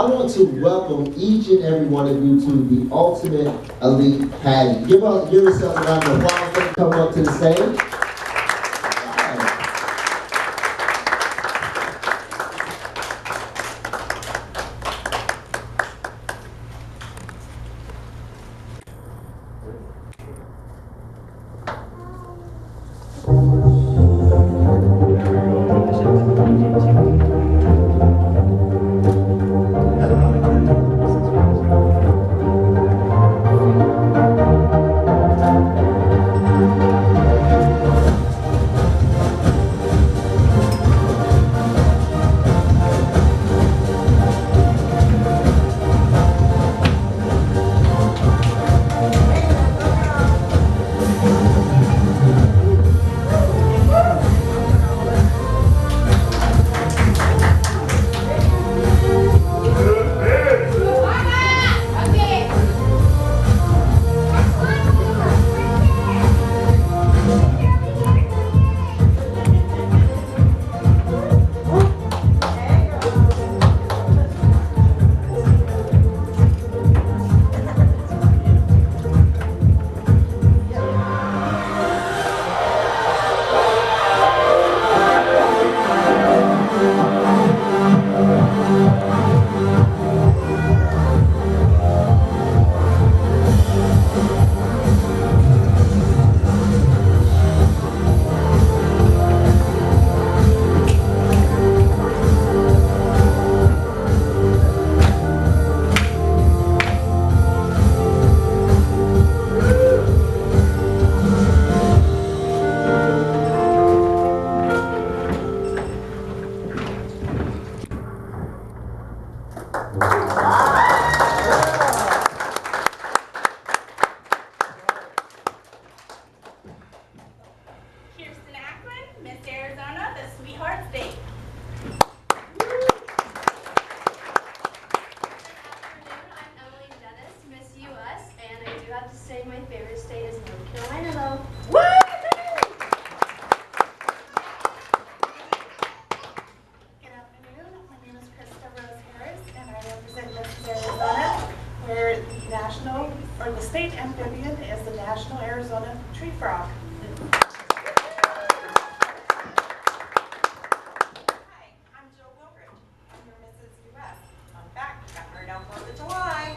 I want to welcome each and every one of you to the Ultimate Elite Pageant. Give yourselves a round of applause for coming up to the stage. Kirsten Acklin, Miss Arizona, the Sweetheart State. To say my favorite state is North Carolina, though. Good afternoon. My name is Karista and I represent Mrs. Arizona, where the state amphibian is the national Arizona tree frog. Hi, I'm Jill Wildridge. I'm your Mrs. US. I'm back. Got married on 4th of July.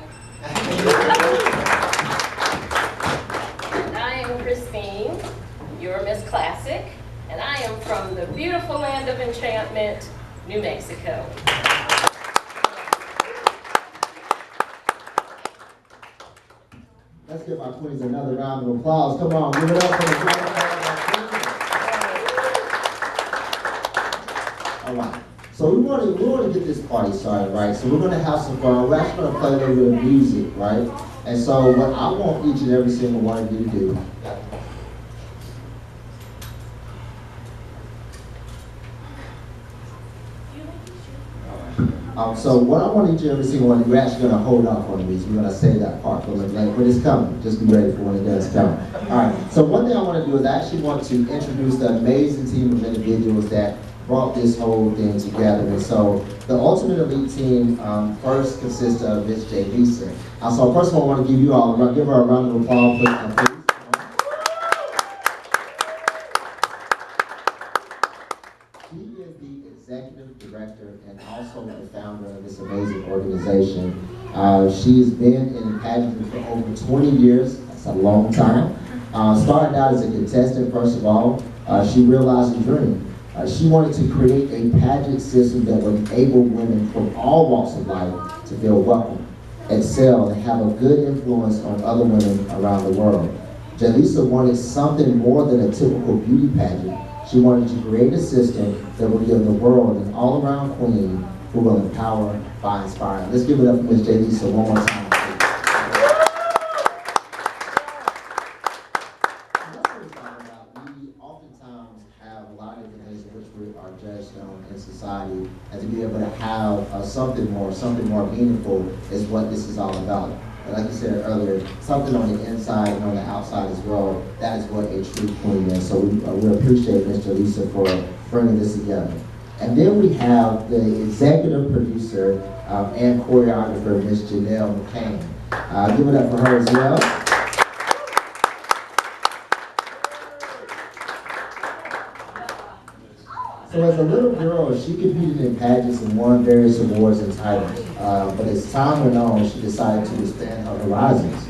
I am Christine, your Miss Classic, and I am from the beautiful land of enchantment, New Mexico. Let's give our queens another round of applause. Come on, give it up for the queens. All right. So we want to get this party started, right? So we're going to have some fun. We're actually going to play a little bit of music, right? And so what I want each and every single one of you to do. So what I want each and every single one of you, we're actually going to hold off on the music. We're going to say that part for like, but it's coming. Just be ready for when it does come. All right. So one thing I want to do is I actually want to introduce the amazing team of individuals that brought this whole thing together. And so the Ultimate Elite team first consists of Miss J. Lisa. So first of all, I want to give her a round of applause, please. She is the executive director and also the founder of this amazing organization. She's been in pageantry for over 20 years. That's a long time. Started out as a contestant, first of all. She realized a dream. She wanted to create a pageant system that would enable women from all walks of life to feel welcome, excel, and have a good influence on other women around the world. Jalisa wanted something more than a typical beauty pageant. She wanted to create a system that would give the world an all-around queen who will empower by inspiring. Let's give it up for Ms. Jalisa one more time. In society, and to be able to have something more meaningful is what this is all about. And like you said earlier, something on the inside and on the outside as well. That is what a true queen is. So we appreciate Mr. Lisa for bringing this together. And then we have the executive producer and choreographer, Miss Janelle McCain. Give it up for her as well. So as a little girl, she competed in pageants and won various awards and titles. But as time went on, she decided to expand her horizons.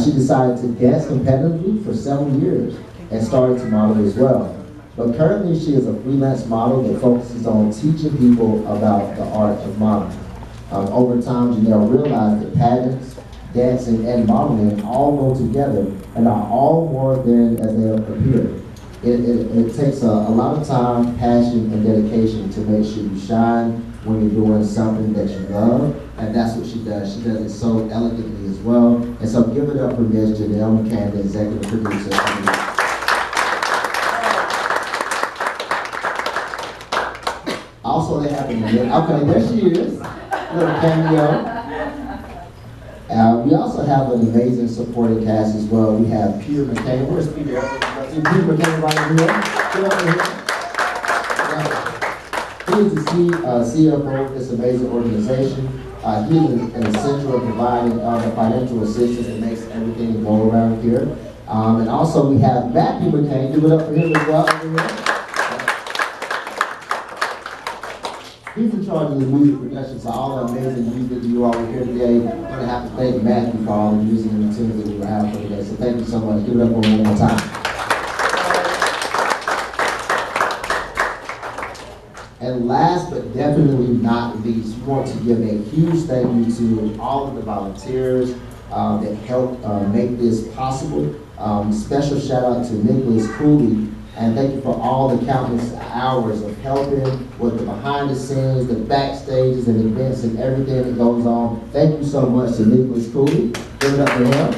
She decided to dance competitively for several years and started to model as well. But currently, she is a freelance model that focuses on teaching people about the art of modeling. Over time, Janelle realized that pageants, dancing, and modeling all go together and are all more than as they appear. It takes a lot of time, passion, and dedication to make sure you shine when you're doing something that you love, and that's what she does. She does it so elegantly as well. And so give it up for Ms. Janelle McCann, the executive producer. Also, they have okay, there she is, little cameo. We also have an amazing supporting cast as well. We have Peter McCain. Where's Peter? Peter McCain right here. Get over here. He is the CFO of this amazing organization. He is an essential of providing the financial assistance that makes everything go around here. And also we have Matthew McCain. Give it up for him as well over here. He's in charge of the music production, so all the amazing music that you all will hear today, we're going to have to thank Matthew for all the music and the tunes that we will have for today. So thank you so much. Give it up for one more time. And last but definitely not least, we want to give a huge thank you to all of the volunteers that helped make this possible. Special shout out to Nicholas Cooley. And thank you for all the countless hours of helping with the behind the scenes, the backstages and events and everything that goes on. Thank you so much to Nicholas Cooley. Give it up for him.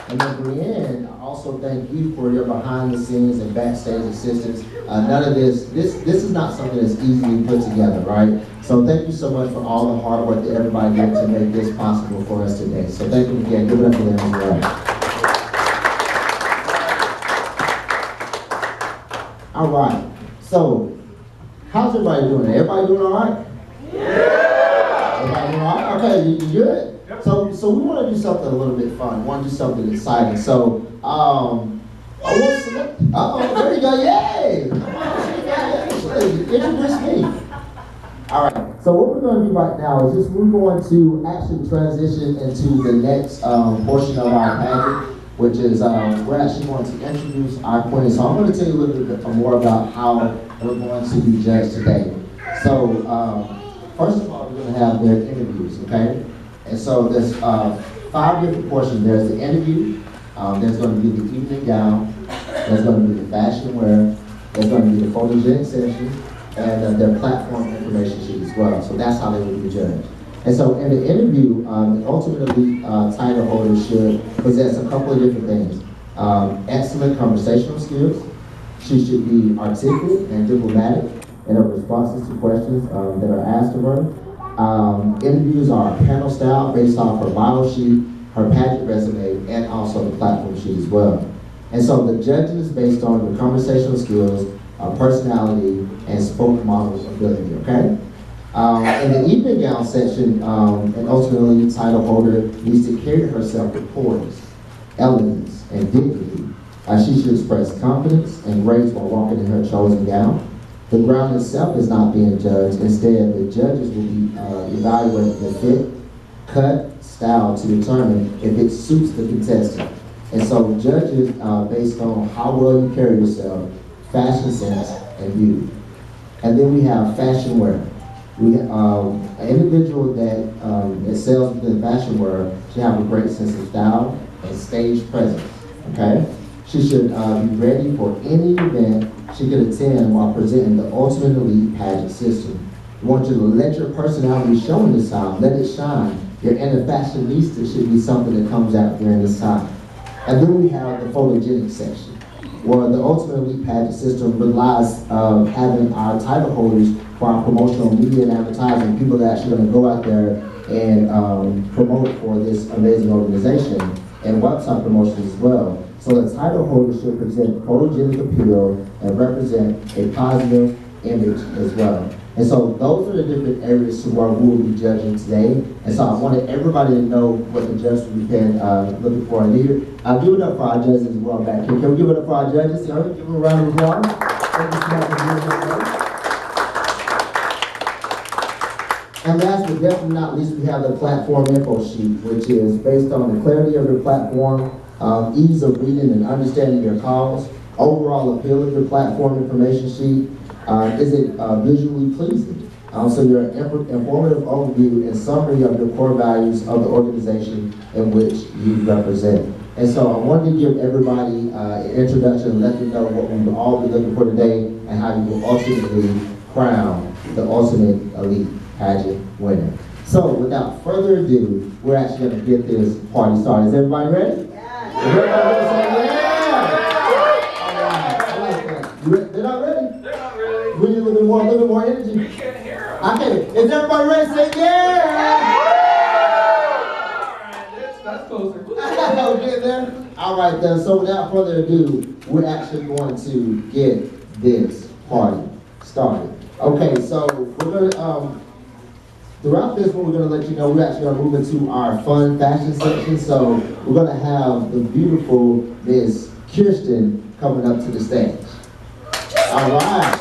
And then Brienne, I also thank you for your behind the scenes and backstage assistance. None of this is not something that's easily put together, right? So thank you so much for all the hard work that everybody did to make this possible for us today. So thank you again. Give it up for them as well. All right, so how's everybody doing? Everybody doing all right? Yeah! Everybody doing all right? Okay, you good? Yep. So we want to do something a little bit fun. We want to do something exciting. So, there you go, yay! Introduce me. All right, so what we're going to do right now is we're going to actually transition into the next portion of our pageant, which is we're actually going to introduce our queen. So I'm going to tell you a little bit more about how we're going to be judged today. So first of all, we're going to have their interviews, okay? And so there's 5 different portions. There's the interview, there's going to be the evening gown, there's going to be the fashion wear, there's going to be the photogenic session, and their platform information sheet as well. So that's how they will be judged. And so in the interview, ultimately title holders should possess a couple of different things. Excellent conversational skills. She should be articulate and diplomatic in her responses to questions that are asked of her. Interviews are panel style based off her bio sheet, her pageant resume, and also the platform sheet as well. And so the judging is based on your conversational skills, personality, and spoke model ability, okay? In the evening gown section, and ultimately the title holder needs to carry herself with poise, elegance, and dignity. She should express confidence and grace while walking in her chosen gown. The gown itself is not being judged. Instead, the judges will be evaluating the fit, cut, style to determine if it suits the contestant. And so judges, based on how well you carry yourself, fashion sense, and beauty. And then we have fashion wear. We an individual that excels within fashion wear should have a great sense of style and stage presence, okay? She should be ready for any event she could attend while presenting the ultimate elite pageant system. We want you to let your personality show in this time, let it shine. Your inner fashionista should be something that comes out during this time. And then we have the photogenic section, where the ultimate elite pageant system relies on having our title holders for our promotional media and advertising, people that are actually going to go out there and promote for this amazing organization, and website promotions as well. So the title holder should present photogenic appeal and represent a positive image as well. And so those are the different areas to where we will be judging today. And so I wanted everybody to know what the judges will be looking for. And I'll give it up for our judges as well back here. Can we give it up for our judges? Y'all give them a round of applause. Thank you so much for being here. And last but definitely not least, we have the platform info sheet, which is based on the clarity of your platform, ease of reading and understanding your calls, overall appeal of your platform information sheet. Is it visually pleasing? So your informative overview and summary of your core values of the organization in which you represent. And so I wanted to give everybody an introduction and let them know what we will all be looking for today and how you will ultimately crown the ultimate elite pageant winner. So without further ado, we're actually going to get this party started. Is everybody ready? Yeah. Is everybody ready to say yeah? All right, I like that. They're not ready? They're not ready. We need a little bit more energy. You can't hear them. I can't. Is everybody ready to say yeah? All right, that's closer. We'll get there. All right then, so without further ado, we're actually going to get this party started. Okay, so we're gonna throughout this one, we're going to let you know we're actually going to move into our fun fashion section. So we're going to have the beautiful Miss Kirsten coming up to the stage. All right.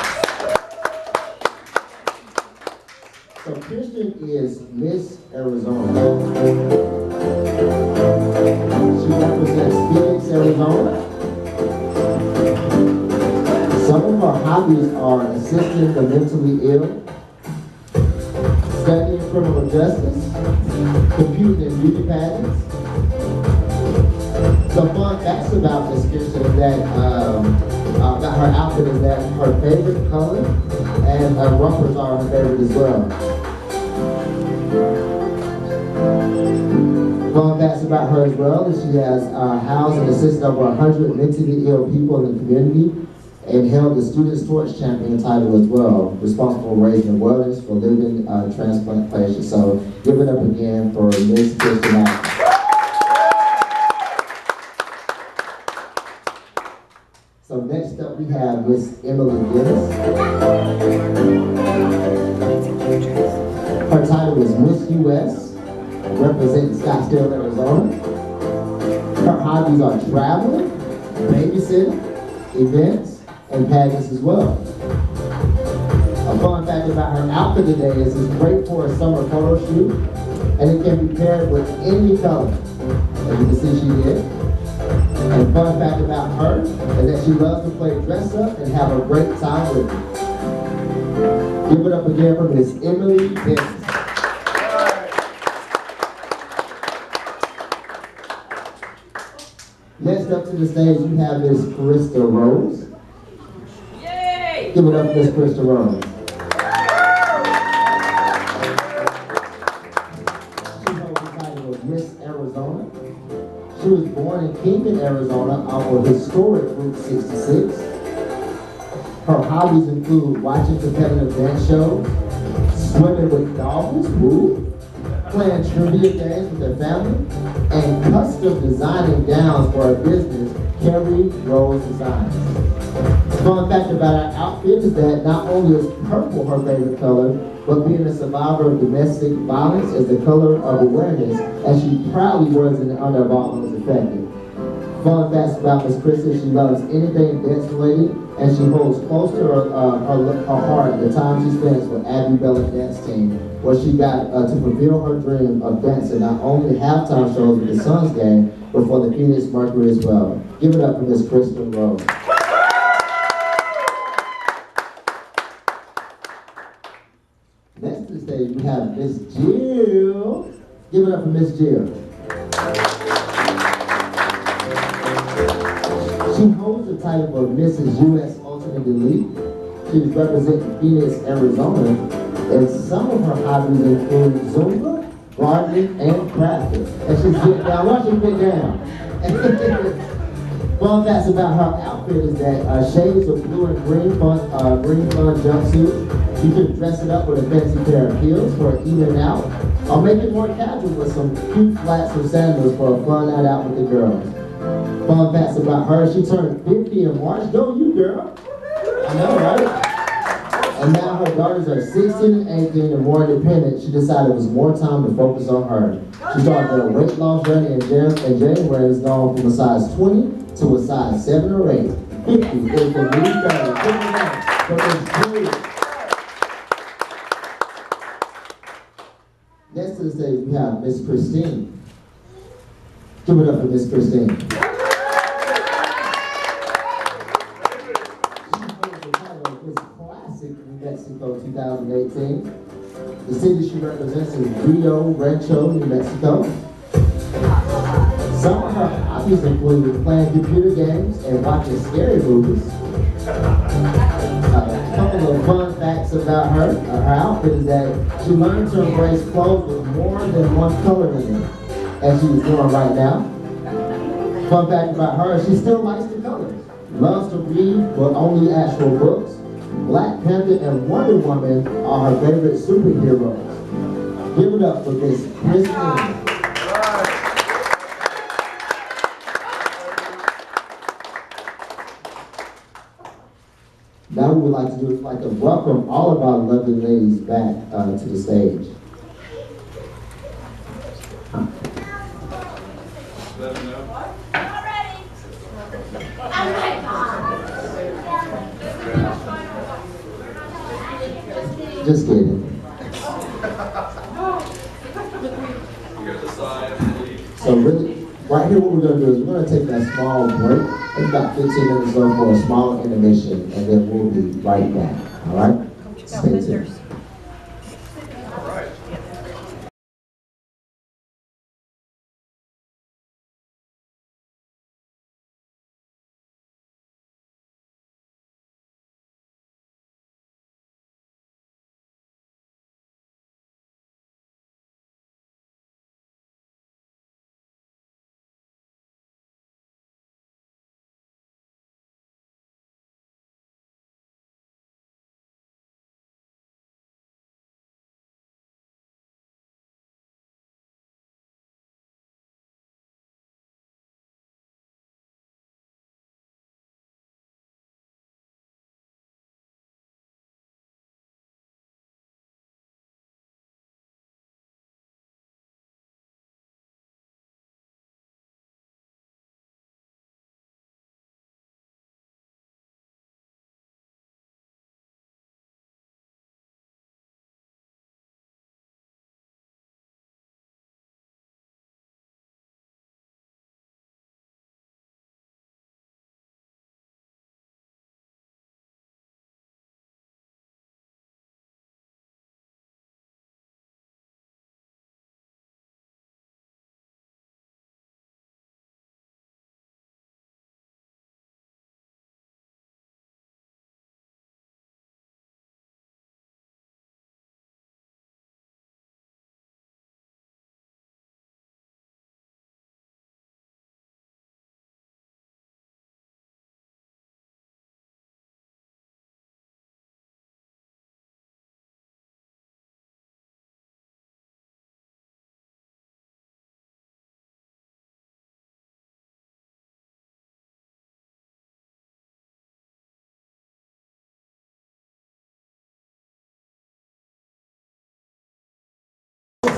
So Kirsten is Miss Arizona. She represents Phoenix, Arizona. Some of her hobbies are assisting the mentally ill, studying criminal justice, computing and beauty pageants. Some fun facts about Miss Kirsten is that about her outfit is that her favorite color and her ruffles are her favorite as well. Fun facts about her as well is she has housed and assisted over 100 mentally ill people in the community, and held the Students' Torch Champion title as well, responsible for raising awareness for living transplant patients. So give it up again for Miss Kirsten. So next up we have Miss Emily Dennis. Her title is Miss US, representing Scottsdale, Arizona. Her hobbies are traveling, babysitting, events, and pageants as well. A fun fact about her outfit today is it's great for a summer photo shoot, and it can be paired with any color. As you can see, she did. And a fun fact about her is that she loves to play dress up and have a great time with it. Give it up again for Miss Emily Dennis. Next up to the stage, we have Miss Karista Rose. Give it up for Miss Karista Rose. She holds the title of Miss Arizona. She was born in Kingman, Arizona, off of historic Route 66. Her hobbies include watching competitive dance shows, swimming with dolphins, playing trivia games with her family, and custom designing gowns for her business, Carrie Rose Designs. Fun fact about her outfit is that not only is purple her favorite color, but being a survivor of domestic violence is the color of awareness, and she proudly wears it in honor of all those affected. Fun facts about Miss Krista, she loves anything dance related, and she holds close to her heart the time she spends with Abby Bella's dance team, where she got to fulfill her dream of dancing not only halftime shows with the Suns game, but for the Phoenix Mercury as well. Give it up for Miss Kristen Rose. Next to the stage, we have Miss Jill. Give it up for Miss Jill. She holds the title of Mrs. US Ultimate Elite. She's representing Phoenix, Arizona, and some of her hobbies include Zumba, gardening, and crafting. And she's getting down. Watch her get down. Fun facts about her outfit is that shades of blue and green fun jumpsuit. You can dress it up with a fancy pair of heels for an evening out, or make it more casual with some cute flats or sandals for a fun night out with the girls. Fun facts about her, she turned 50 in March. Go you, girl. I know, right? And now her daughters are 16 and 18 and more independent. She decided it was more time to focus on her. She started a weight loss journey in January and has gone from a size 20 to a size 7 or 8. 50 is the new 30. Give it up for this great. Next to the stage, we have Miss Kirsten. Give it up for Miss Kirsten. She holds the title of Miss Classic New Mexico 2018. The city she represents is Rio Rancho, New Mexico. Some of her hobbies include playing computer games and watching scary movies. A couple of fun facts about her outfit is that she learned to embrace clothes with more than one color in it, as she is doing right now. Fun fact about her, she still likes the colors. Loves to read, but only actual books. Black Panther and Wonder Woman are her favorite superheroes. Give it up for Miss Kristen. Now we would like to do is like to welcome all of our lovely ladies back to the stage. Let them know. Just kidding. So really, right here what we're going to do is we're going to take that small break. It's about 15 minutes long for a small intermission, and then we'll be right back. All right? Stay tuned.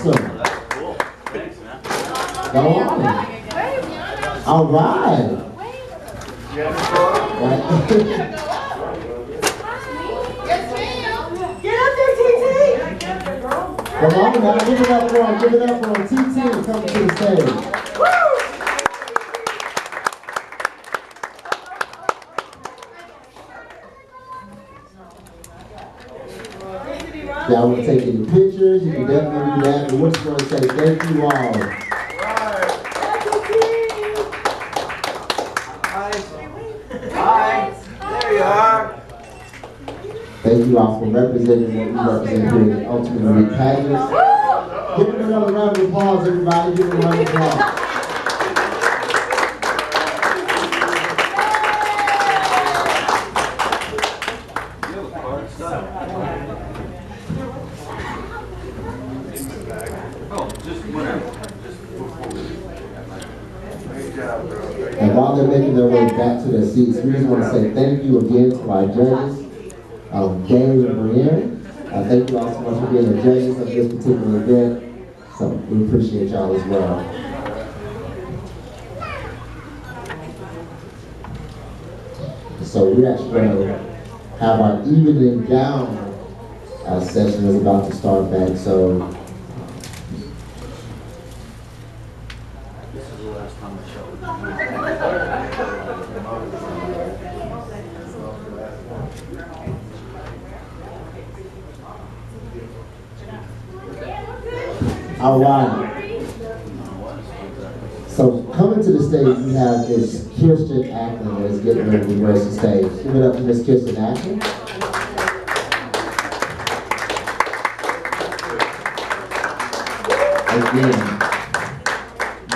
Awesome. That's cool. Thanks, man. Go on. All right. Right. Get up there, TT! Come on now, give it up for him. Give it up for him. TT coming to the stage. Y'all want to take any pictures? You can definitely do that. But we're just going to say thank you all. Hi. There you are. Thank you all for representing what we represent here at Ultimate Elite Pageants. Give them another round of applause, everybody. Give them a round of applause. And while they're we just want to say thank you again to our judges, Dave and Brienne. Thank you all so much for being the judges of this particular event. So we appreciate y'all as well. So we're actually going to have our evening gown session is about to start back. So This is the last time I show. all right. So coming to the stage, we have Miss Kirsten Acklin that is getting ready to grace the stage. Give it up to Miss Kirsten Acklin. Again,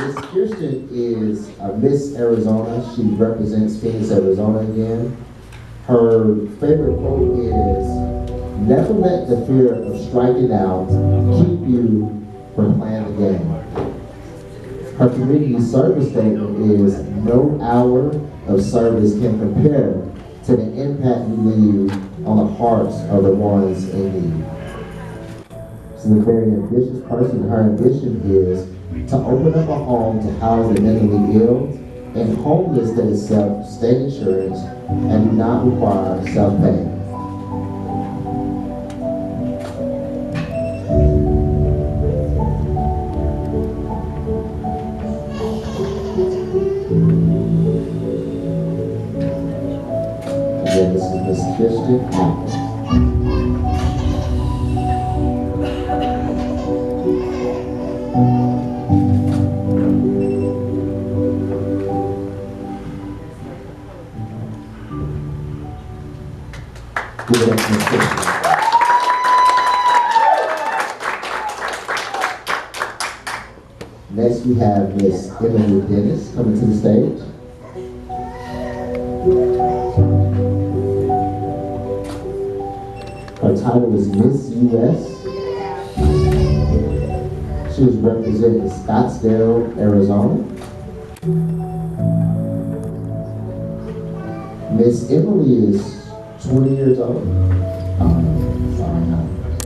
Miss Kirsten is a Miss Arizona. She represents Phoenix, Arizona again. Her favorite quote is, "Never let the fear of striking out keep you from playing the game." Her community service statement is, "No hour of service can compare to the impact you leave on the hearts of the ones in need." She's a very ambitious person. Her ambition is to open up a home to house the mentally ill and homeless that is self-state insurance and do not require self-pay. Again, this is Miss Kirsten Acklin. Give it up to Miss Kirsten. Next, we have Miss Emily Dennis coming to the stage. Her title is Miss US. She is representing Scottsdale, Arizona. Miss Emily is 20 years old.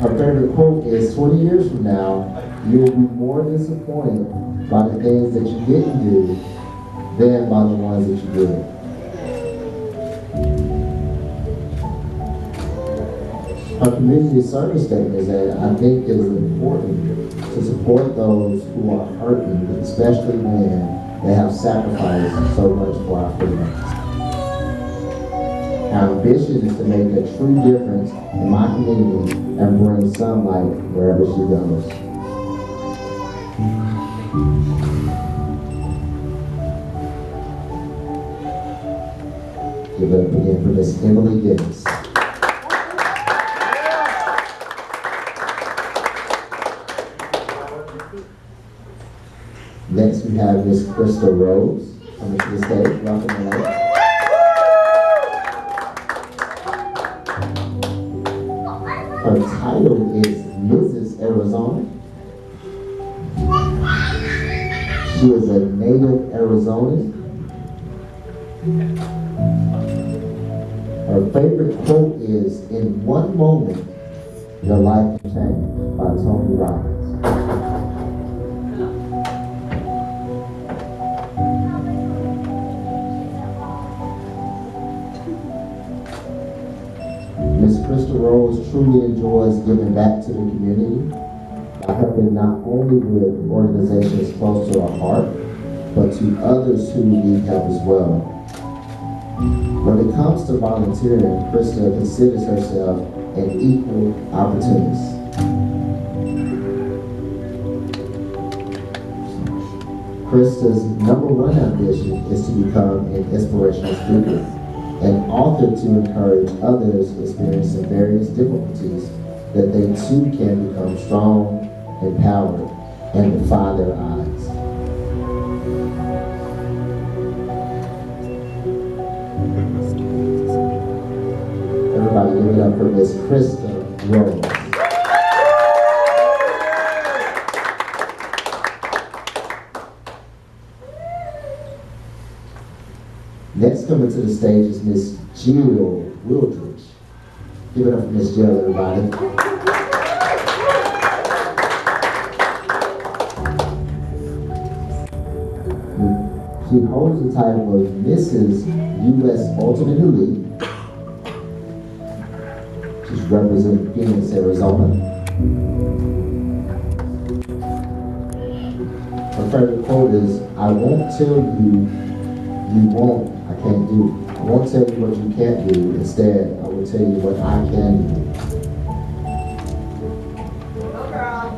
Her favorite quote is, 20 years from now, you will be more disappointed by the things that you didn't do than by the ones that you did. Her community service statement is that I think it is important to support those who are hurting, especially when they have sacrificed so much for our freedom. Our ambition is to make a true difference in my community and bring sunlight wherever she goes. Give it up again for Miss Emily Dennis. Next, we have Miss Krista Rose coming to the stage. Welcome, Elaine. Her title is Mrs. Arizona. She is a native Arizonan. Her favorite quote is, "In one moment, your life can change," by Tony Robbins. Ms. Krista Rose truly enjoys giving back to the community by helping not only with organizations close to her heart, but to others who need help as well. When it comes to volunteering, Krista considers herself an equal opportunist. Krista's number one ambition is to become an inspirational speaker, an author to encourage others experiencing various difficulties that they too can become strong, empowered, and defy their odds. Everybody give it up for Miss Krista Rose. Next, Next coming to the stage is Miss Jill Wildridge. Give it up for Miss Jill, everybody. She holds the title of Mrs. U.S. Ultimate Elite. She's representing Phoenix, Arizona. Her favorite quote is, I won't tell you you won't, I can't do. I won't tell you what you can't do. Instead, I will tell you what I can do. Go girl.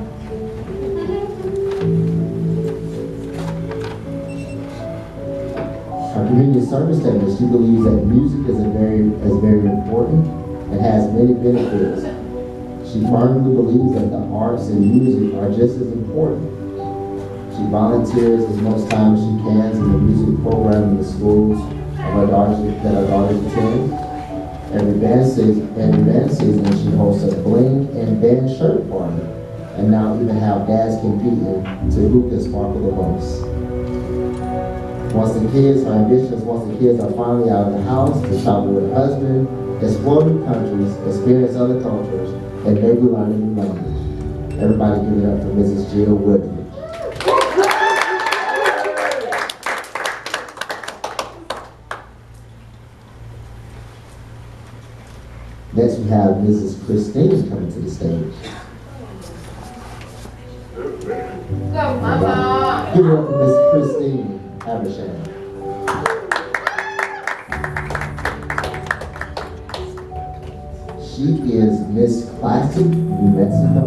Her community service statement, she believes that music is very important and has many benefits. She firmly believes that the arts and music are just as important. She volunteers as much time as she can in the music program in the schools that her daughters attend. Every band season, she hosts a bling and band shirt party, and now even have dads competing to who can sparkle the most. Her ambitions, once the kids are finally out of the house, to travel with her husband, explore new countries, experience other cultures, and maybe learn a new language. Everybody give it up for Mrs. Jill Woodridge. Next we have Mrs. Kirsten coming to the stage. Go, Mama. Give it up for Miss Christine Habersham. She is Miss Classic New Mexico.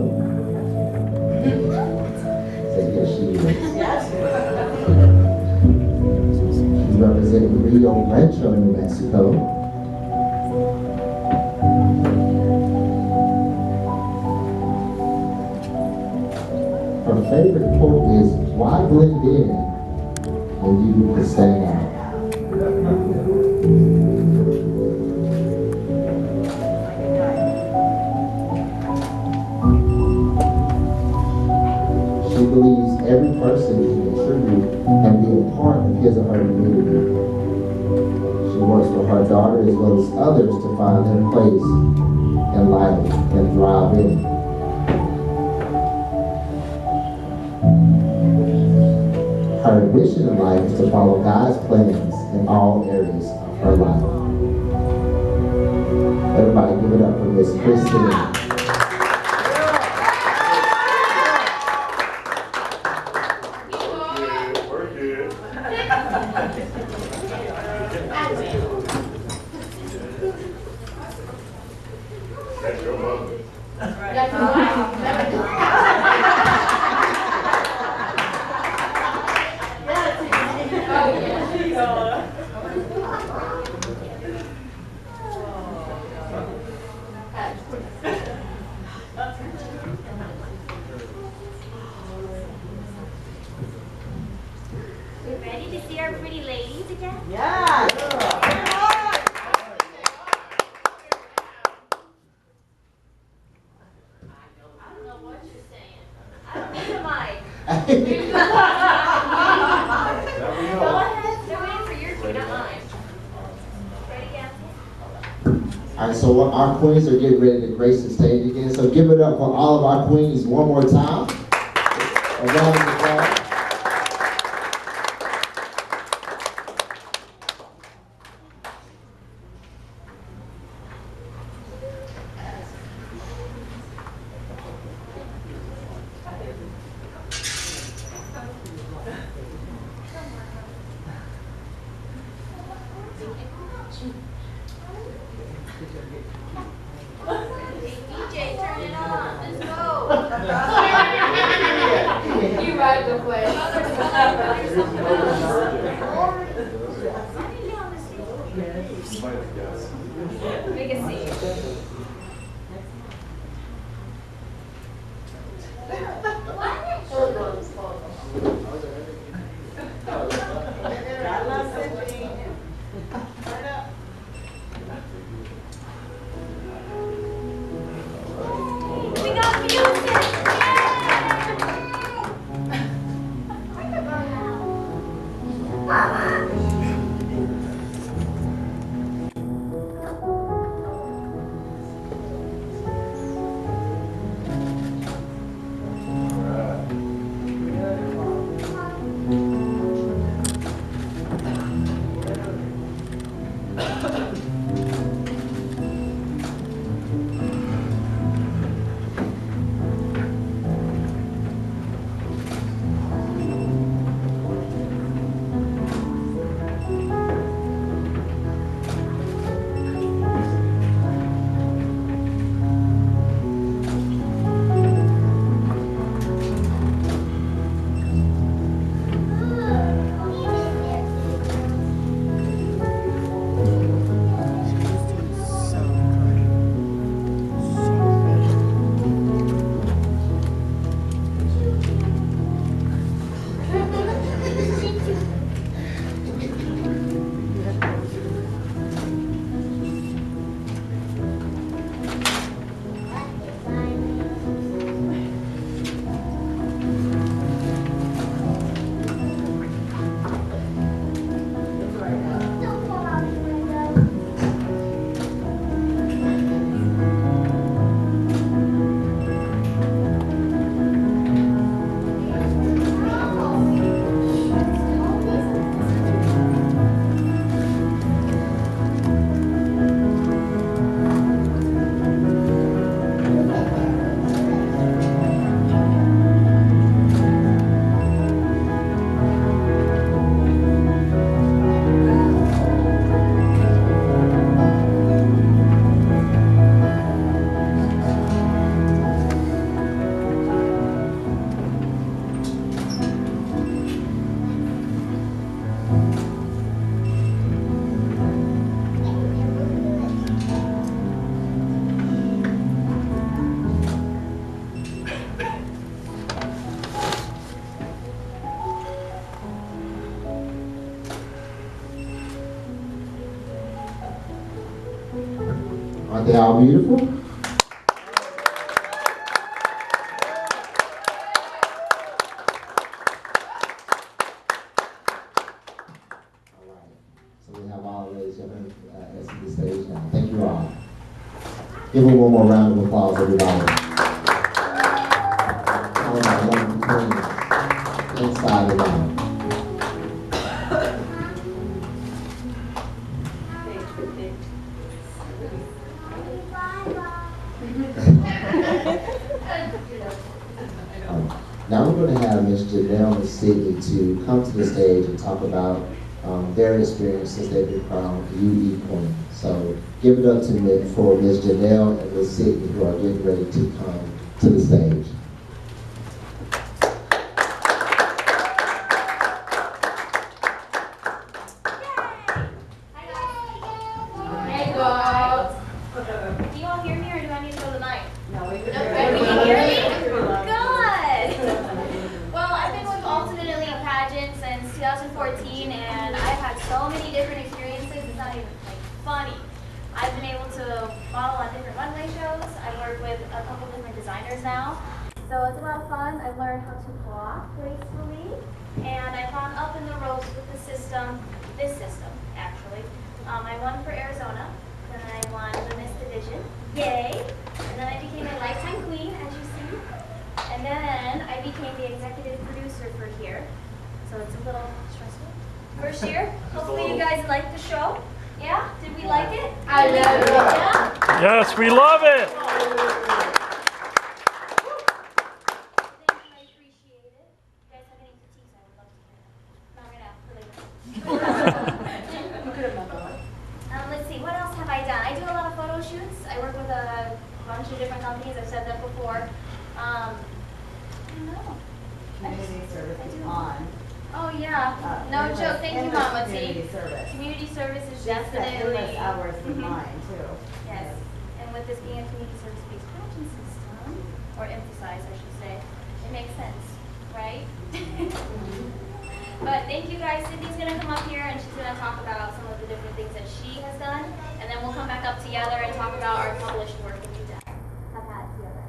Say yes, she is. She's representing Rio Rancho, New Mexico. Her favorite quote is, why blend in when you can stand out? She believes every person can contribute and be a part of his or her community. She works for her daughter as well as others to find their place in life and thrive in it. Her ambition in life is to follow God's plans in all areas of her life. Everybody give it up for Miss Kirsten. Alright, so our queens are getting ready to grace the stage again. So give it up for all of our queens one more time. A round of applause. DJ, turn it on. Let's go. You ride the play. Make a scene. Aren't they all beautiful? So we have all the ladies and gentlemen at the stage now. Thank you all. Give them one more round of applause, everybody. All my wonderful queens, inside and out. Now we're going to have Ms. Janelle and Sydney to come to the stage and talk about their experience since they've been crowned UE Queen. So give it up for Ms. Janelle and Ms. Sydney, who are getting ready to come to the stage. Hey, girls. Do you all hear me, or do I need to go to the mic? No, we can hear me. Elite Pageant since 2014, and I've had so many different experiences. It's not even funny. I've been able to model on different runway shows. I work with a couple different designers now, so it's a lot of fun. I've learned how to walk gracefully, and I've gone up in the ropes with the system. This system, actually. I won for Arizona, then I won the Miss Division. Yay! And then I became a lifetime queen, as you see. And then I became the executive producer for here. So it's a little stressful. First year. Hopefully you guys liked the show. Yeah? Did we like it? I love it. Yeah? Yes, we love it. Thank you, I appreciate it. You guys have any critiques, I would love to hear them. Not right now, for later. Let's see, what else have I done? I do a lot of photo shoots. I work with a bunch of different companies. I've said that before. I don't know. Community service is on. Oh yeah, no joke. Thank you, Mama T. Community service. Community service is Just that definitely endless hours with mine too. yes. And with this being a community service-based pageant system, or emphasize, I should say, it makes sense, right? But thank you guys. Sydney's gonna come up here and she's gonna talk about some of the different things that she has done, and then we'll come back up together and talk about our published work that we've done, have had together.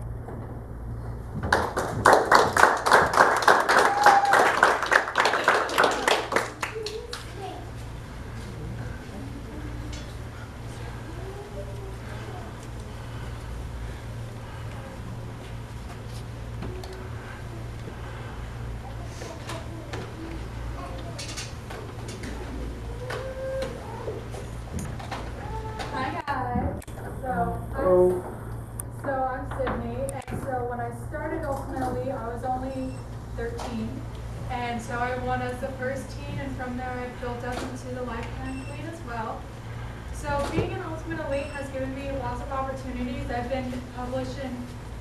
Sportswoman Elite has given me lots of opportunities. I've been published in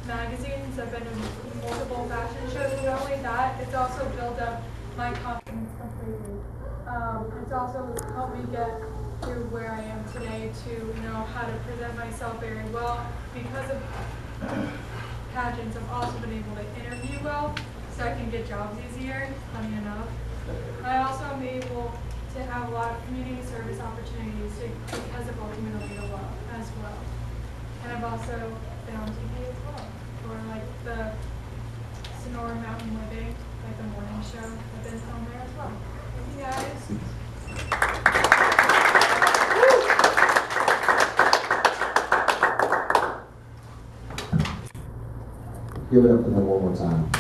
magazines, I've been in multiple fashion shows, but not only that, it's also built up my confidence completely. It's also helped me get to where I am today to know how to present myself very well. Because of pageants, I've also been able to interview well, so I can get jobs easier, funny enough. I also am able to have a lot of community service opportunities because of Ultimate Elite as well. And I've also been on TV as well, for like the Sonora Mountain Living, like the morning show. I've been on there as well. Thank you guys. Give it up for them one more time.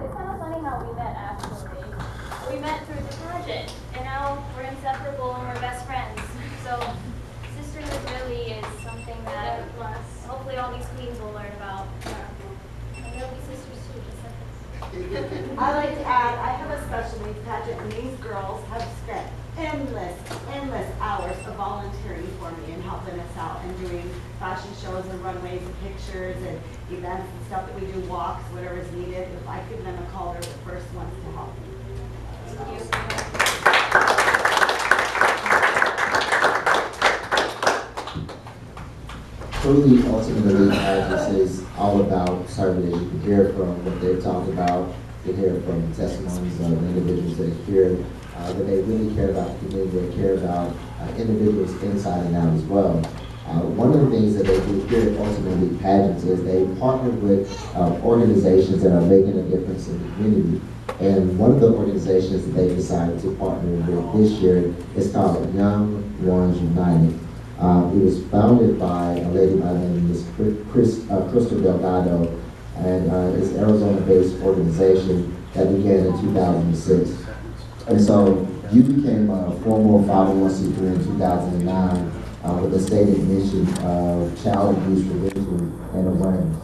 It's kind of funny how we met, actually. We met through the pageant, and now we're inseparable and we're best friends. So sisterhood really is something that hopefully all these queens will learn about. And they'll be sisters too, just like us. I like to add, I have a special needs pageant, and these girls have spent endless hours of volunteering for me and helping us out and doing fashion shows and runways and pictures and events and stuff that we do, walks, whatever is needed. If I give them a call, they're the first ones to help me. Truly, ultimately, Pageants is all about serving. You can hear from what they've talked about. You can hear from testimonies of individuals that here that they really care about the community. They care about individuals inside and out as well. One of the things that they do here at Ultimately Pageants is they partner with organizations that are making a difference in the community. And one of the organizations that they decided to partner with this year is called Young Ones United. It was founded by a lady by the name of Krista Delgado, and it's an Arizona-based organization that began in 2006. And so you became a formal 501c3 in 2009 with the stated mission of child abuse prevention and awareness.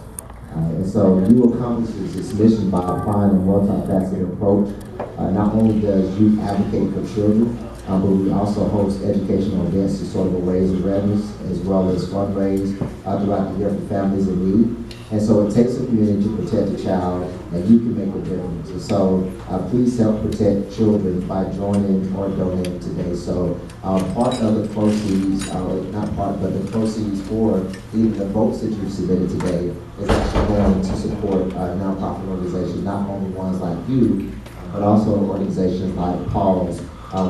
And so you accomplish this mission by applying a multifaceted approach. Not only does youth advocate for children, but we also host educational events to sort of raise awareness as well as fundraise throughout the year for families in need. And so it takes a community to protect a child, and you can make a difference. And so please help protect children by joining or donating today. So part of the proceeds, not part, but the proceeds for even the votes that you've submitted today is actually going to support nonprofit organizations, not only ones like you, but also organizations like Paul's,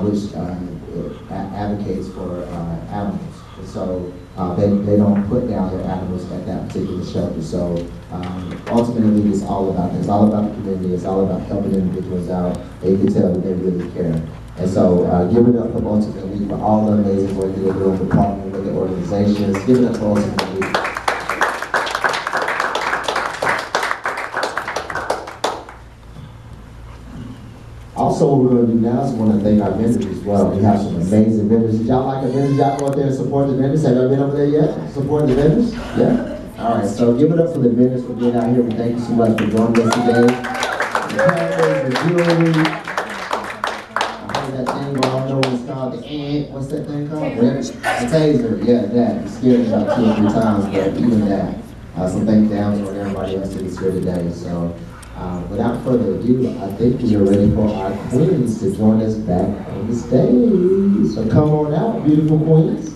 which advocates for animals. And so they don't put down their animals at that particular shelter. So ultimately, it's all about this. It's all about the community. It's all about helping individuals out. And you can tell that they really care. And so give it up for Ultimately for all the amazing work that they're doing for partnering with the organizations. Give it up for Ultimately. Also, what we're going to do now is we want to thank our vendors as well. We have some amazing vendors. Did y'all like the vendors? Y'all go out there and support the vendors? Have y'all been over there yet? Support the vendors? Yeah? All right, so give it up for the vendors for being out here. We thank you so much for joining us today. The cameras, the jewelry. I heard that thing, but I don't know what it's called. The ant. What's that thing called? The taser. Yeah, that. It scared me about 2 or 3 times, but even that. So thank them and everybody else that is here today. So. Without further ado, I think we are ready for our queens to join us back on the stage. So come on out, beautiful queens.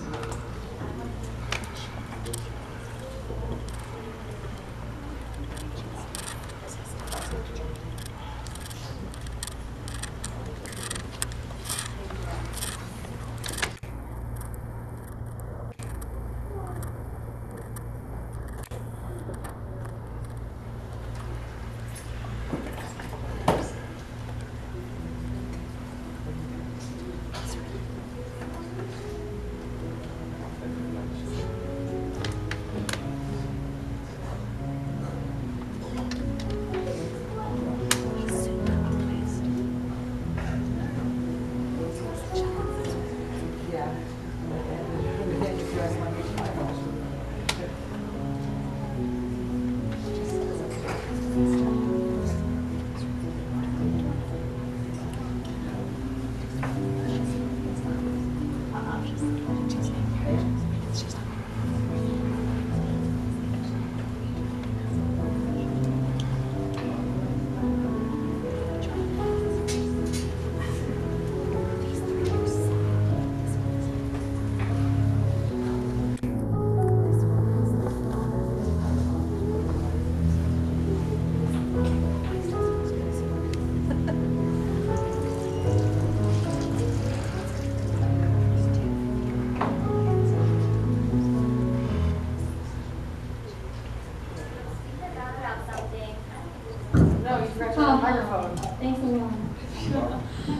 No, you forgot your microphone. Thanks a lot.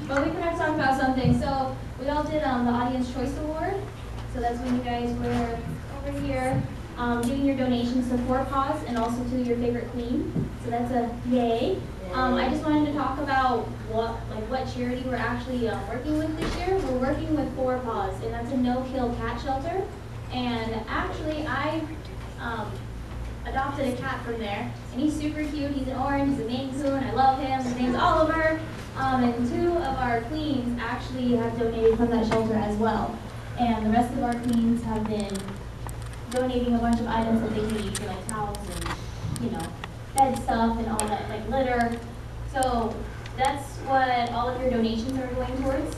But we can talk about something. So we all did the Audience Choice Award. So that's when you guys were over here giving your donations to 4Paws and also to your favorite queen. So that's a yay. I just wanted to talk about what charity we're actually working with this year. We're working with 4Paws, and that's a no-kill cat shelter. And actually, I adopted a cat from there, and he's super cute. He's an orange, he's a Maine Coon. I love him. His name's Oliver. And 2 of our queens actually have donated from that shelter as well. And the rest of our queens have been donating a bunch of items that they need, for like towels and, bed stuff and all that, like litter. So that's what all of your donations are going towards.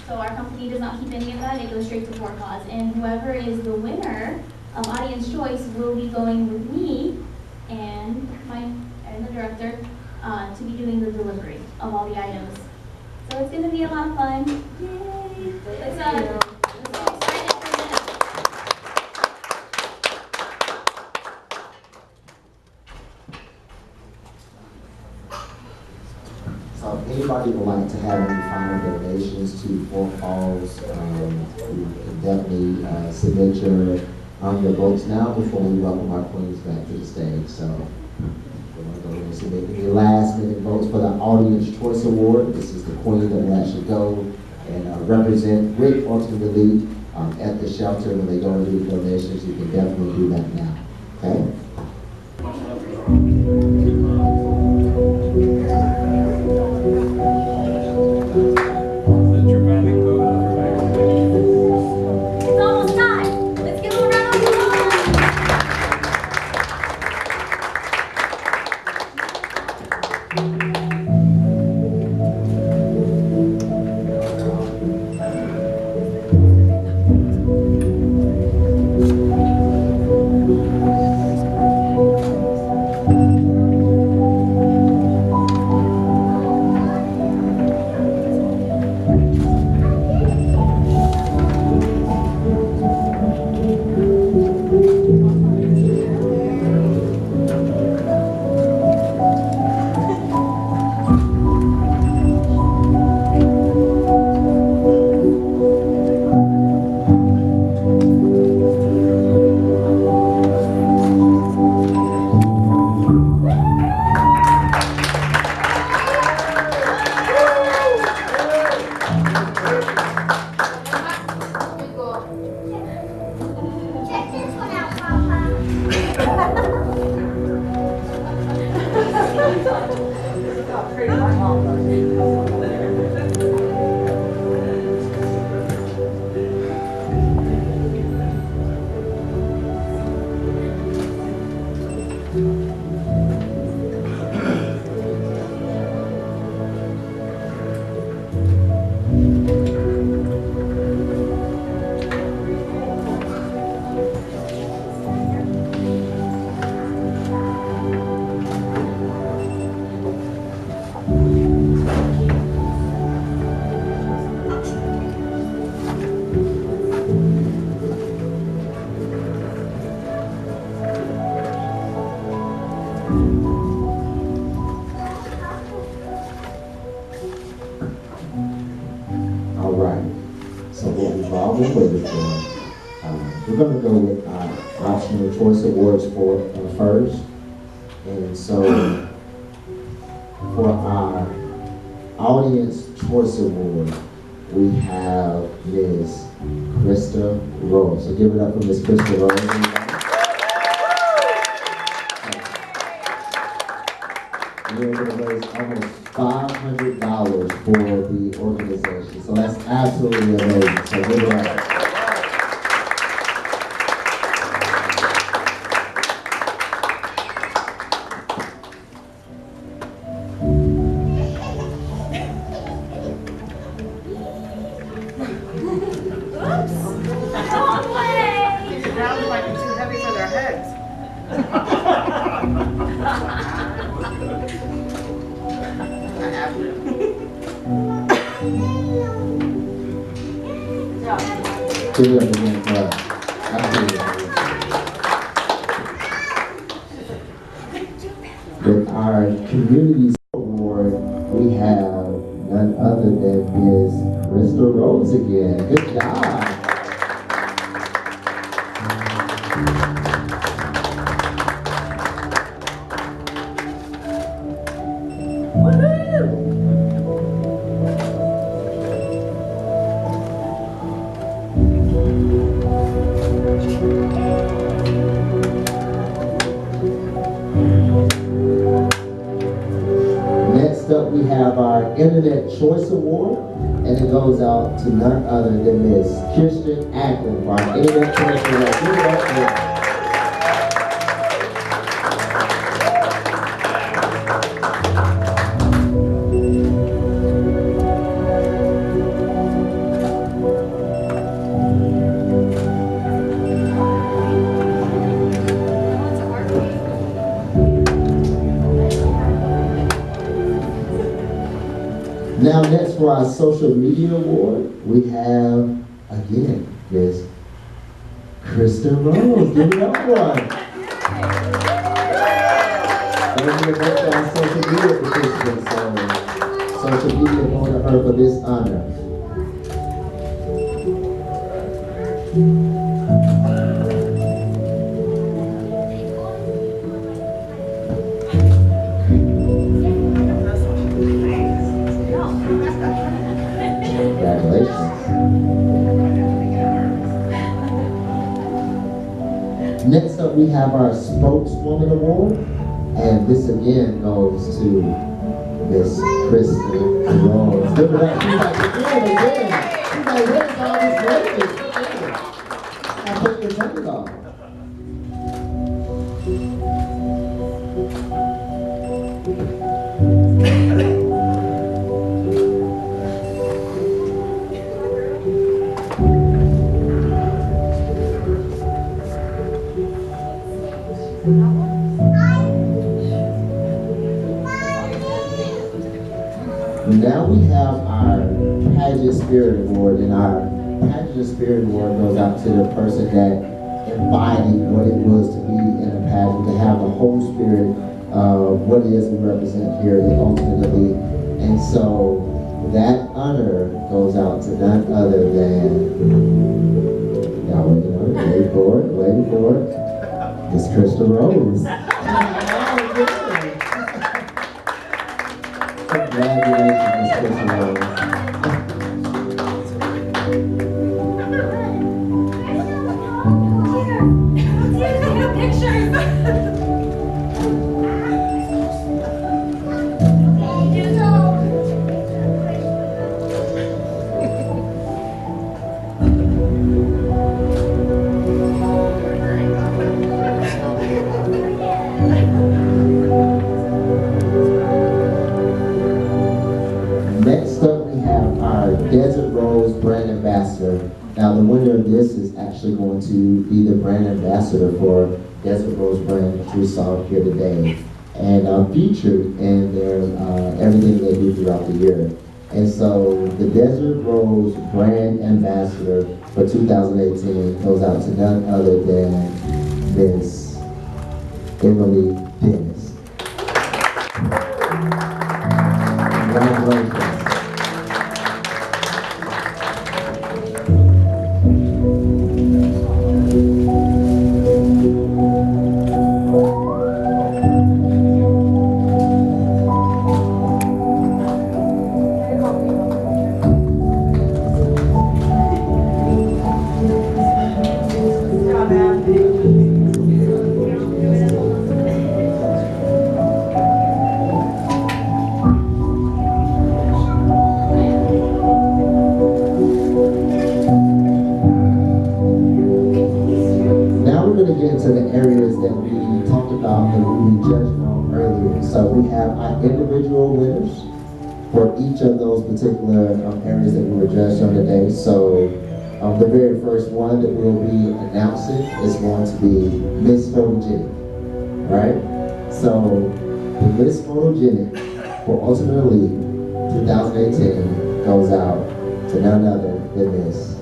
So our company does not keep any of that. It goes straight to 4Paws. And whoever is the winner of Audience Choice will be going with me and the director to be doing the delivery of all the items. So it's going to be a lot of fun. Yay! Let's get excited for this. So if anybody would like to have any final donations to 4Paws, you can definitely submit your votes now before we welcome our queens back to the stage. So we're going to go ahead and submit any last minute votes for the Audience Choice Award. This is the queen that will actually go and represent with Ultimate Elite at the shelter when they go and do the donations. You can definitely do that now. Okay? It's almost time. Let's give them a round of applause. All right. So what we've all been waiting for, we're going to go with our Optional Choice Awards for first. And so for our Audience Choice Award, we have Ms. Karista Rose. So give it up for Ms. Karista Rose. We're going to raise almost $500 for the organization. So that's absolutely amazing. So give it up. These rounds might be too heavy for their heads. Give it up again for us. Absolutely. with our community award, we have none other than Ms. Karista Rose again. Good job. Next up, we have our Internet Choice Award, and it goes out to none other than Ms. Kirsten Acklin for our Internet Choice Award. Give it up for Now, next for our Social Media Award, we have, again, Ms. Kristen Rose. Give it up for her. And we're going to our social media participants, so social media going to her for this honor. Next up, we have our Spokeswoman Award, and this again goes to Miss Kristen Rose. Give it up. She's like, again. She's like, where's all this greatness? I put your tongue off. Now we have our Pageant Spirit Award, and our Pageant Spirit Award goes out to the person that embodied what it was to be in a pageant, to have the whole spirit of what it is we represent here at Ultimate Elite. And so that honor goes out to none other than, y'all wait for it, Miss Kristen Rose. Congratulations, Miss Kristen Rose. Desert Rose Brand Ambassador. Now the winner of this is actually going to be the brand ambassador for Desert Rose brand, which we saw here today, and featured in their everything they do throughout the year. And so the Desert Rose Brand Ambassador for 2018 goes out to none other than Miss Emily Dennis. Congratulations. So we have our individual winners for each of those particular areas that we were judged on today. So the very first one that we'll be announcing is going to be Miss Photogenic, right? So the Miss Photogenic for Ultimate Elite 2018 goes out to none other than Miss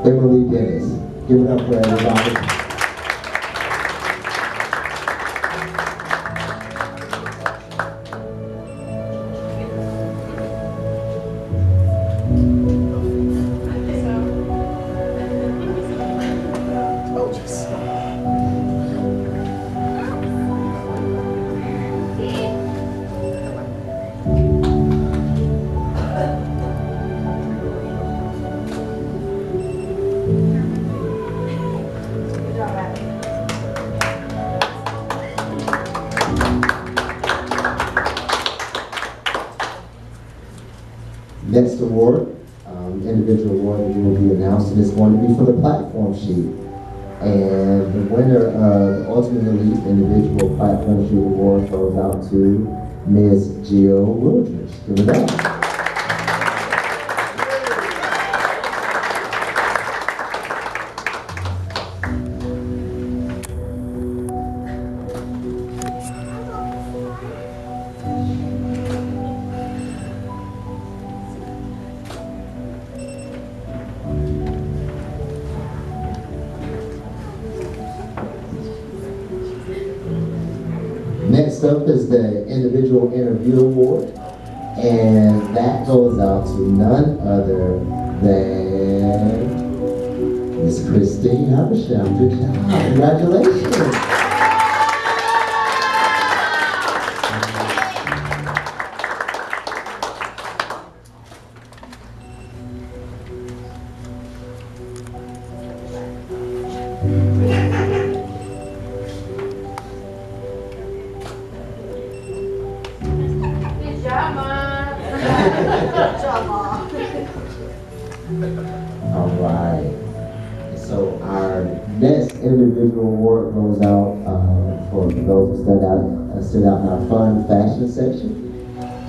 Emily Dennis. Give it up for everybody. next award, individual award that will be announced, and it's going to be for the platform sheet. And the winner of the Ultimate Elite Individual Platform Sheet Award goes out to Ms. Jill Wildridge. Give it up. Next up is the Individual Interview Award, and that goes out to none other than Ms. Kirsten Habersham. Good job. Congratulations. All right. So our next individual award goes out for those who stood out in our fun fashion section.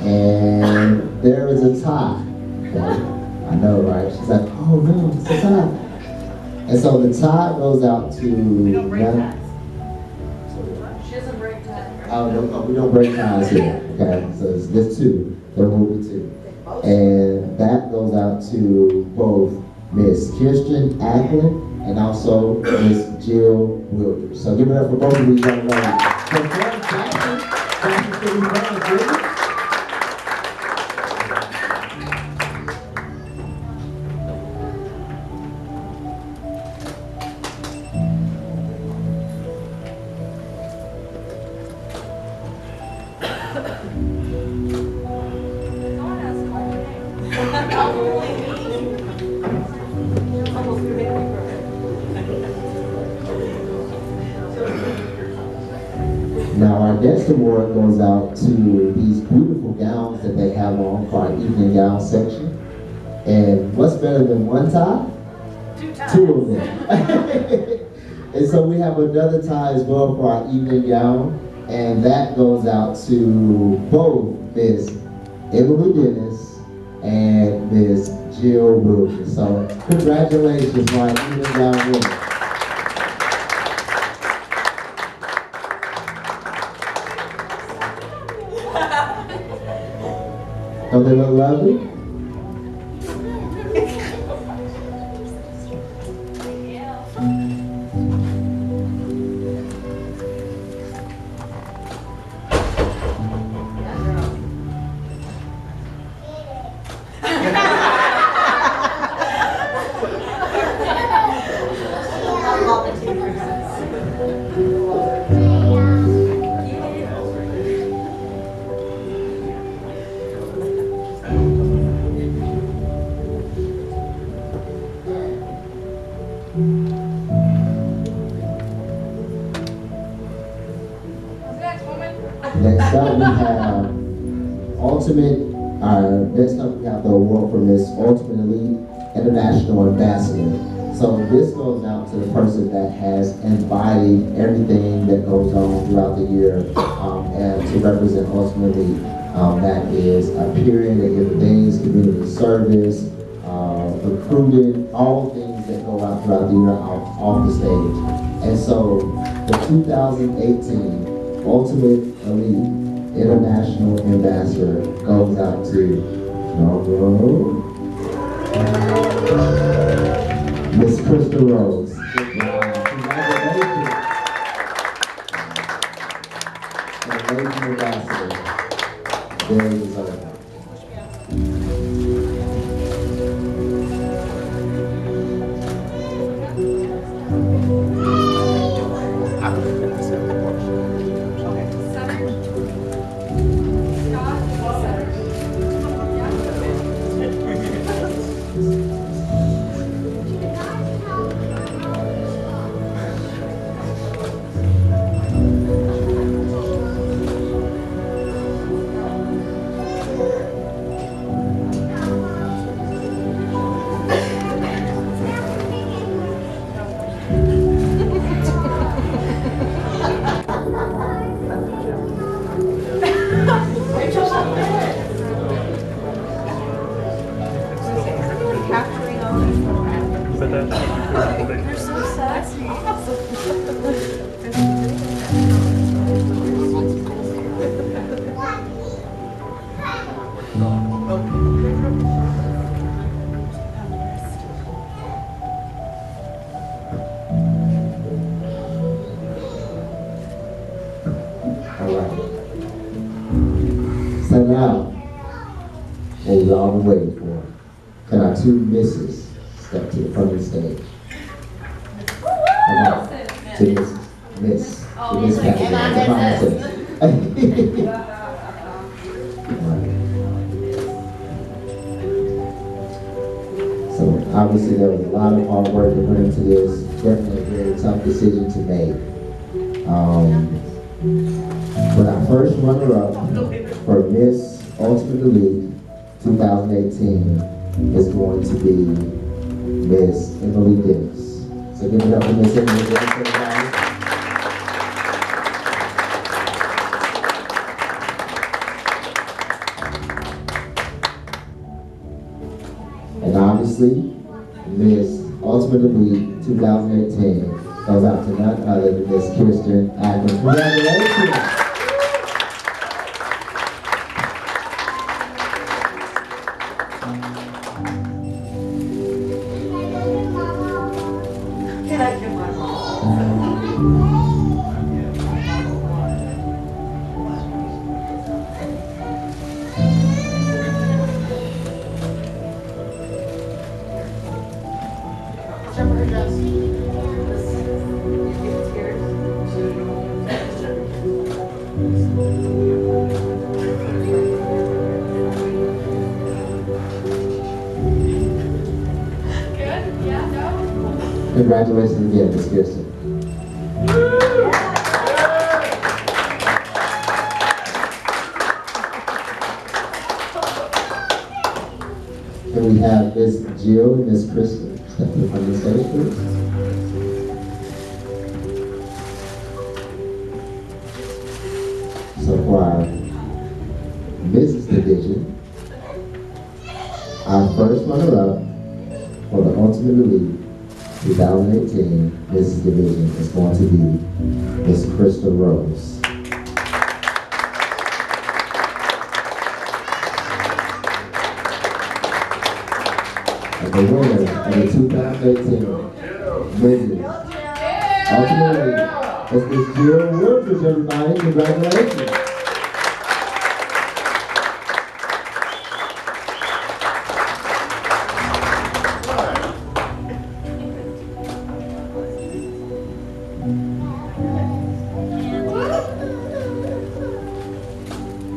And there is a tie. Okay? I know, right? She's like, oh no, it's a tie. And so the tie goes out to We don't break none. ties. She doesn't break ties. Oh, no, we don't break ties here. Okay, so it's this two. There will be two. And that goes out to both Miss Kirsten Acklin and also Miss Jill Wildridge. So give it up for both of these young ladies. So fun fashion, fashion for you guys, really. Someone has called me. Now our guest award goes out to these beautiful gowns that they have on for our evening gown section. And what's better than one tie? Two of them. And so we have another tie as well for our evening gown. And that goes out to both Miss Emily Dennis and Miss Jill Wilson. So congratulations, my evening gown winner. Don't they look lovely? Next up we have next up we have the award for Miss Ultimate Elite International Ambassador. So this goes out to the person that has embodied everything that goes on throughout the year and to represent Ultimate Elite. That is appearing at different things, community service, recruiting, all things that go out throughout the year off the stage. And so the 2018 Ultimate Elite International Ambassador goes out to Miss Krista Rose. Congratulations. Amazing ambassador. Very deserving. So now, what we've all been waiting for, can our two misses step to the front of the stage? Come on, to Miss Pageant. Come on, sis. So obviously there was a lot of hard work that went into this. Definitely a very tough decision to make. But our first runner-up for Miss Ultimate Elite 2018 is going to be Miss Emily Dennis. So give it up for Miss Emily Dennis, everybody. And obviously, Miss Ultimate Elite 2018 goes out to none other than Miss Kirsten Acklin. Congratulations! Can I get my mom? Congratulations again, Ms. Kirsten. Can we have Ms. Jill and Ms. Kristen step to the front of the stage, please? So for our Mrs. Division, our first runner-up for the Ultimate Elite 2018 Mrs. Division is going to be Miss Krista Rose. And the winner of the 2018 Mrs. Ultimate Elite is Miss Jill Wildridge, everybody. Congratulations.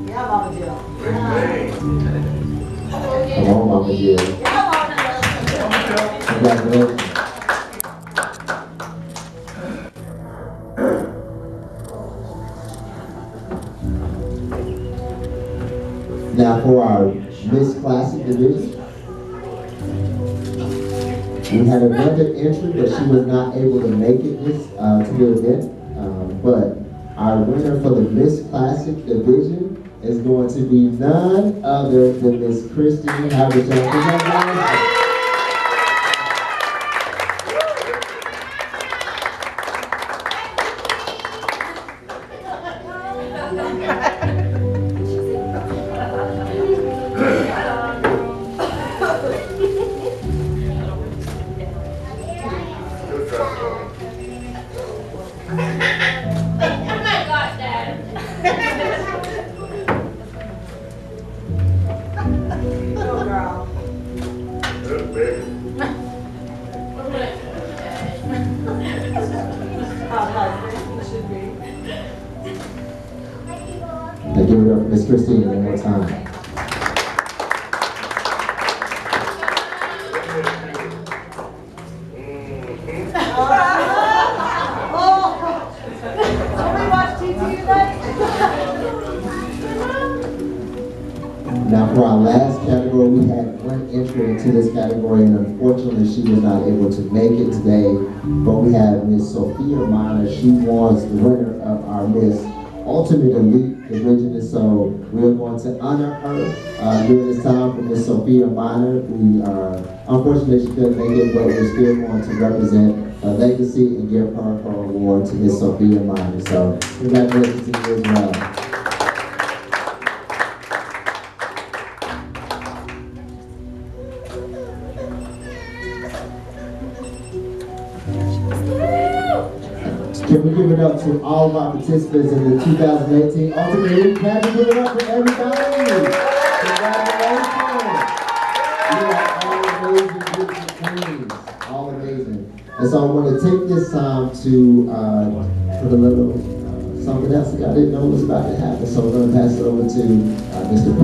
Yeah, Mama Jill. Come on, Mama Jill. Congratulations. Now for our Miss Classic division, we had another entry, but she was not able to make it to the event. But our winner for the Miss Classic division is going to be none other than Miss Kirsten Habersham. Congratulations. Go, girl. Husband, you should be. Now give it up for Miss Christine one more time. Now for our last category, we had one entry into this category, and unfortunately she was not able to make it today. But we have Miss Sophia Minor. She was the winner of our Miss Ultimate Elite Division, and so we're going to honor her during this time for Miss Sophia Minor. We unfortunately she couldn't make it, but we're still going to represent a legacy and give her her award to Miss Sophia Minor. So congratulations to you as well. Can we give it it up to all of our participants in the 2018 Ultimate Elite Pageant. Give it up for everybody. Congratulations. You are all amazing, beautiful queens. All amazing. And so I want to take this time to put a little something else that I didn't know was about to happen. So we're going to pass it over to Mr. P.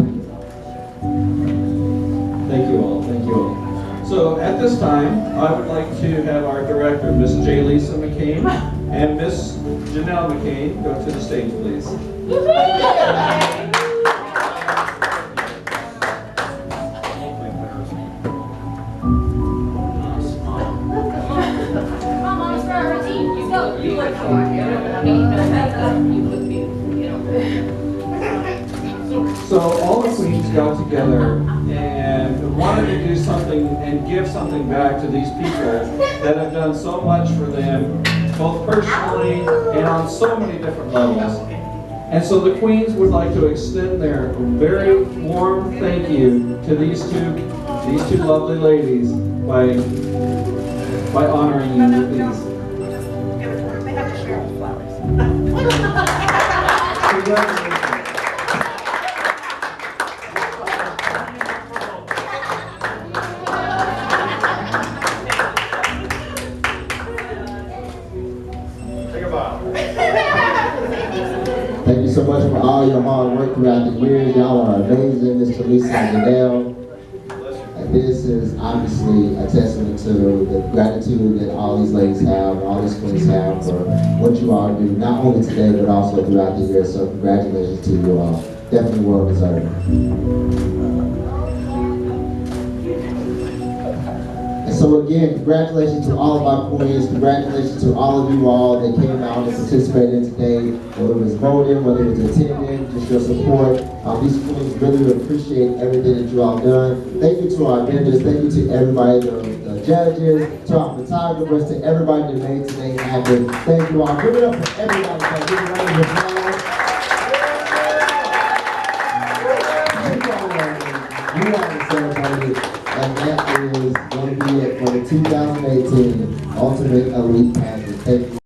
Thank you all. Thank you all. So at this time, I would like to have our director, Miss J. Lisa McCain, and Miss Janelle McCain go to the stage, please. So all the queens got together and wanted to do something and give something back to these people that have done so much for them, both personally and on so many different levels. And so the queens would like to extend their very warm thank you to these two lovely ladies by honoring you with these. They have to share the flowers. Congratulations. Thank you so much for all your hard work throughout the year. Y'all are amazing, Mr. Lisa and Janelle. And this is obviously a testament to the gratitude that all these ladies have, all these queens have for what you all do, not only today, but also throughout the year. So congratulations to you all. Definitely well deserved. So again, congratulations to all of our queens. Congratulations to all of you all that came out and participated today, whether it was voting, whether it was attending, just your support. These queens really appreciate everything that you all done. Thank you to our vendors. Thank you to everybody, the judges, to our photographers, to everybody that made today happen. Thank you all. Give it up for everybody. Give it a round of applause. You all celebrated. And that is going to be it for the 2018 Ultimate Elite Pageant. Thank you.